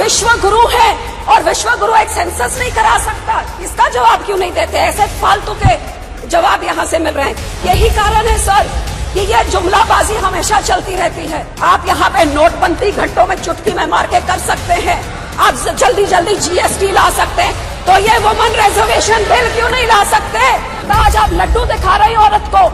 विश्व गुरु है और विश्व गुरु एक सेंसस नहीं करा सकता, इसका जवाब क्यों नहीं देते? ऐसे फालतू के जवाब यहाँ से मिल रहे हैं। यही कारण है सर कि ये जुमलाबाजी हमेशा चलती रहती है। आप यहाँ पे नोटबंदी घंटों में चुटकी में मार के कर सकते हैं, आप जल्दी जल्दी जीएसटी ला सकते हैं, तो ये वुमन रिजर्वेशन बिल क्यों नहीं ला सकते? तो आज आप लड्डू दिखा रही औरत को,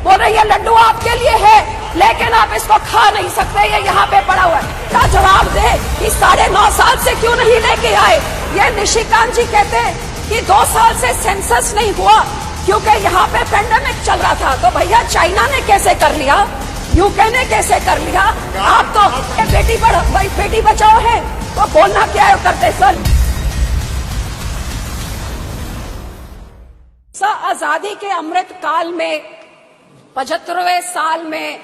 बोल रही है लड्डू आपके लिए है, लेकिन आप इसको खा नहीं सकते, ये यहाँ पे पड़ा हुआ है। क्या जवाब दे कि 9.5 साल से क्यों नहीं लेके आए? ये निशिकांत जी कहते हैं कि 2 साल से सेंसस नहीं हुआ क्योंकि यहाँ पे पेंडेमिक चल रहा था। तो भैया चाइना ने कैसे कर लिया, यूके ने कैसे कर लिया? आप तो बेटी बचाओ है, तो बोलना क्या है करते सर। आजादी के अमृत काल में 75वें साल में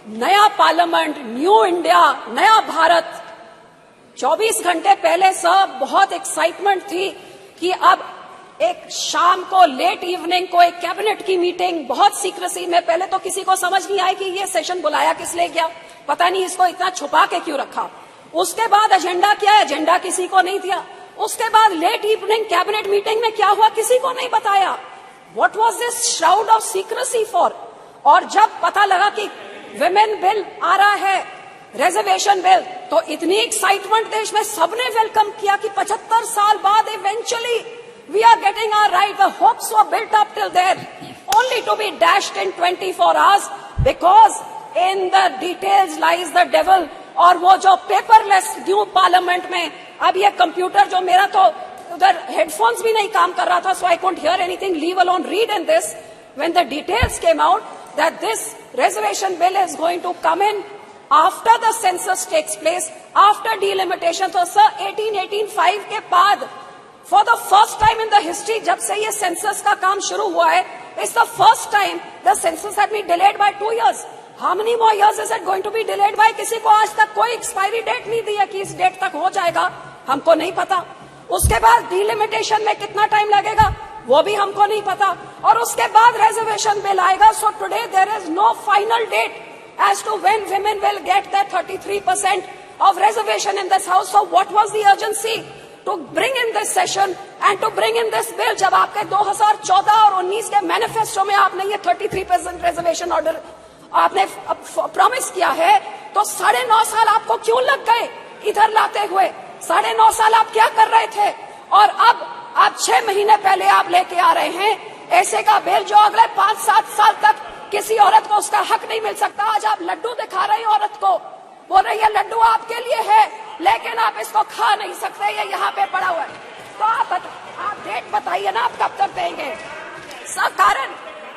नया पार्लियामेंट, न्यू इंडिया, नया भारत, 24 घंटे पहले सब बहुत एक्साइटमेंट थी कि अब एक शाम को लेट इवनिंग को एक कैबिनेट की मीटिंग बहुत सीक्रेसी में, पहले तो किसी को समझ नहीं आई कि ये सेशन बुलाया किस लिए गया, पता नहीं इसको इतना छुपा के क्यों रखा। उसके बाद एजेंडा क्या है, एजेंडा किसी को नहीं दिया। उसके बाद लेट इवनिंग कैबिनेट मीटिंग में क्या हुआ किसी को नहीं बताया। What was this shroud of secrecy for? और जब पता लगा कि विमेन बिल आ रहा है, रिजर्वेशन बिल, तो इतनी एक्साइटमेंट देश में सबने वेलकम किया कि 75 साल बाद eventually we are getting our right. The hopes were built up till then only to be dashed in 24 hours because in the details lies the devil. और वो जो पेपरलेस न्यू पार्लियामेंट में, अब ये कंप्यूटर जो मेरा तो उधर हेडफोन्स भी नहीं काम कर रहा था, so I couldn't hear anything, leave alone read in this. When the details came out that this reservation bill is going to come in after the census takes place, after delimitation, तो sir 1885 के बाद for the first time in the history, जब से ये census का काम शुरू हुआ है, it's the first time the census had been delayed by 2 years. How many more years is it going to be delayed by? किसी को आज तक कोई एक्सपायरी डेट नहीं दी है कि इस डेट तक हो जाएगा, हमको नहीं पता। उसके बाद डिलिमिटेशन में कितना टाइम लगेगा वो भी हमको नहीं पता, और उसके बाद रिजर्वेशन बिल आएगा। So today there is no final date as to when women will get that 33% of reservation in this house. So what was the urgency to bring in this session and to bring in this bill, जब आपके 2014 और 19 के manifesto में आपने ये 33% reservation order आपने promise किया है, तो 9.5 साल आपको क्यों लग गए इधर लाते हुए? 9.5 साल आप क्या कर रहे थे? और अब आप 6 महीने पहले आप लेके आ रहे हैं ऐसे का बिल जो अगले 5-7 साल तक किसी औरत को उसका हक नहीं मिल सकता। आज आप लड्डू दिखा रहे हैं औरत को, बोल रही है लड्डू आपके लिए है, लेकिन आप इसको खा नहीं सकते, ये यहाँ पे पड़ा हुआ है। तो आप डेट बताइए ना, आप कब तक देंगे? कारण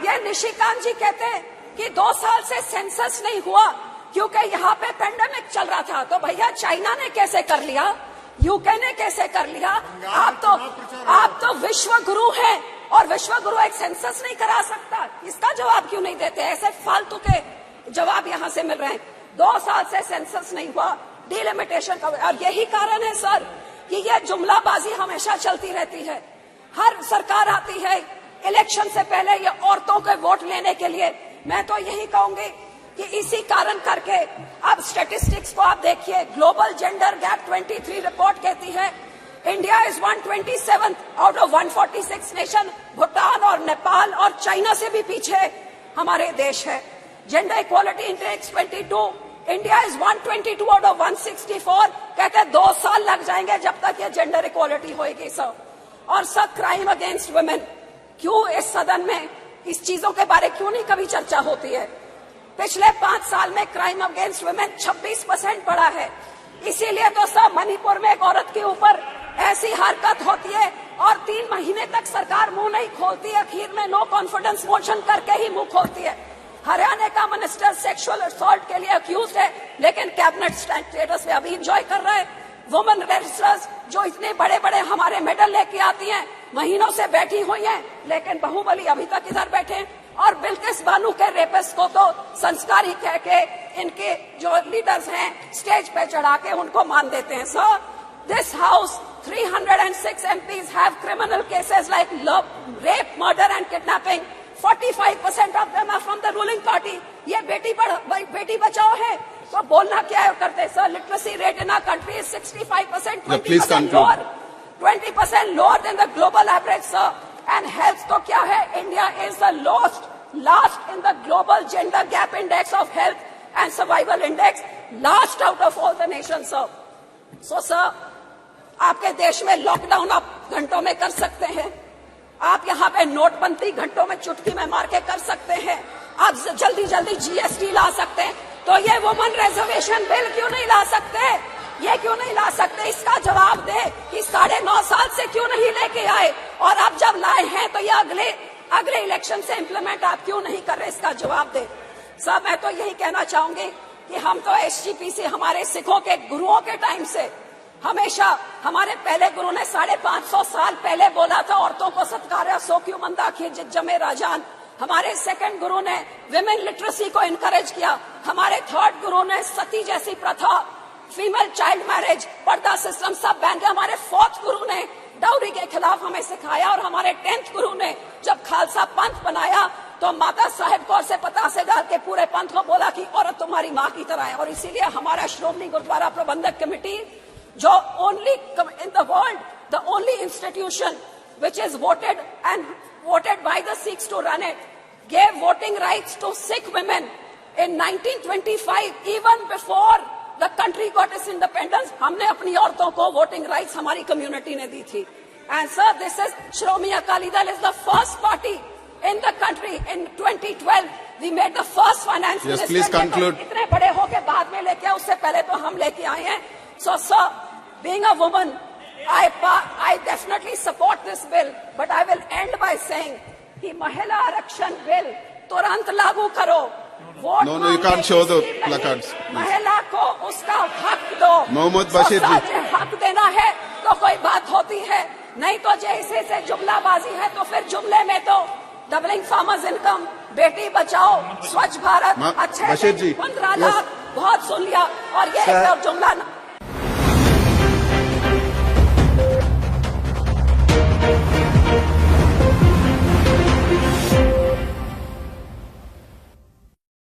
ये निशिकांत जी कहते हैं कि 2 साल से सेंसस नहीं हुआ क्योंकि यहाँ पे पेंडेमिक चल रहा था। तो भैया चाइना ने कैसे कर लिया, यूके ने कैसे कर लिया? आप तो विश्व गुरु हैं और विश्व गुरु एक सेंसस नहीं करा सकता, इसका जवाब क्यों नहीं देते? ऐसे फालतू के जवाब यहाँ से मिल रहे हैं। 2 साल से सेंसस नहीं हुआ, डिलिमिटेशन का, और यही कारण है सर कि ये जुमलाबाजी हमेशा चलती रहती है। हर सरकार आती है इलेक्शन से पहले ये औरतों के वोट लेने के लिए। मैं तो यही कहूंगी कि इसी कारण करके अब स्टैटिस्टिक्स को आप देखिए, ग्लोबल जेंडर गैप 23 रिपोर्ट कहती है India is 127 out of 146 nation. Bhutan और नेपाल और चाइना से भी पीछे हमारे देश है। Gender equality index 22, India is 122 out of 164। कहते हैं 2 साल लग जाएंगे जब तक ये जेंडर इक्वालिटी होगी सर। और सर क्राइम अगेंस्ट वुमेन, क्यों इस सदन में इस चीजों के बारे क्यों नहीं कभी चर्चा होती है? पिछले 5 साल में क्राइम अगेंस्ट वुमेन 26% बढ़ा है। इसीलिए तो सब मणिपुर में एक औरत के ऊपर ऐसी हरकत होती है और 3 महीने तक सरकार मुंह नहीं खोलती है, आखिर में नो कॉन्फिडेंस मोशन करके ही मुंह खोलती है। हरियाणा का मिनिस्टर सेक्सुअल असॉल्ट के लिए अक्यूज है, लेकिन कैबिनेट स्टेटस में अभी एंजॉय कर रहा है। वुमेन रेसलर्स जो इतने बड़े बड़े हमारे मेडल लेके आती हैं, महीनों से बैठी हुई हैं, लेकिन बाहुबली अभी तक इधर बैठे हैं। और बिल्किस बानो के रेपिस्ट को तो संस्कारी कह के इनके जो लीडर्स हैं स्टेज पे चढ़ा के उनको मान देते हैं। So this house 306 MPs have criminal cases like rape, murder and kidnapping. 45% of them are from the ruling party. ये बेटी बचाओ है, तो बोलना क्या है करते sir? Literacy rate in our country is 65%, 20% lower, 20% lower than the global average sir. And health तो क्या है? India is the last in the global gender gap index of health and survival index, last out of all the nation sir. So sir, आपके देश में lockdown आप घंटों में कर सकते हैं, आप यहाँ पे नोटबंदी घंटों में चुटकी में मार के कर सकते हैं, आप जल्दी जल्दी जीएसटी ला सकते हैं, तो ये वुमन रिजर्वेशन बिल क्यों नहीं ला सकते? ये क्यों नहीं ला सकते? इसका जवाब दे कि 9.5 साल से क्यों नहीं लेके आए, और अब जब लाए हैं तो ये अगले इलेक्शन से इंप्लीमेंट आप क्यों नहीं कर रहे? इसका जवाब दे. सब मैं तो यही कहना चाहूंगी कि हम तो एसजीपीसी हमारे सिखों के गुरुओं के टाइम से हमेशा, हमारे पहले गुरु ने 550 साल पहले बोला था औरतों को सत्कार्य सो क्यों मंदा खिज जमे राजान. हमारे सेकंड गुरु ने विमेन लिटरेसी को इनकरेज किया. हमारे थर्ड गुरु ने सती जैसी प्रथा, फीमेल चाइल्ड मैरिज, पर्दा सिस्टम सब बैन किया. हमारे फोर्थ गुरु ने डाउरी के खिलाफ हमें सिखाया, और हमारे 10th गुरु ने जब खालसा पंथ बनाया तो माता साहेब कौर से पतासे डाल के पूरे पंथ को बोला कि औरत तुम्हारी माँ की तरह है. और इसीलिए हमारा श्रोमणी गुरुद्वारा प्रबंधक कमेटी, जो only in the world, the only institution which is voted by the Sikhs to run it, gave voting rights to Sikh women in 1925, even before the country got its independence. हमने अपनी औरतों को voting rights हमारी community ने दी थी. And sir, this is Shromi Akali Dal is the first party in the country. In 2012, we made the first finance minister. Yes, please conclude. इतने बड़े होके बाद में लेके, उससे पहले तो हम लेके आए हैं. So sir, being a woman, I definitely support this bill, but I will end by saying कि महिला आरक्षण बिल तुरंत लागू करो. Vote No, you can't show the placards. महिला को उसका हक दो. मोहम्मद बशीर जी, हक देना है तो कोई बात होती है, नहीं तो जैसे से जुमलाबाजी है तो फिर जुमले में तो doubling farmers income, Beti Bachao, स्वच्छ भारत, अच्छे 15 लाख बहुत सुन लिया, और ये एक जुमला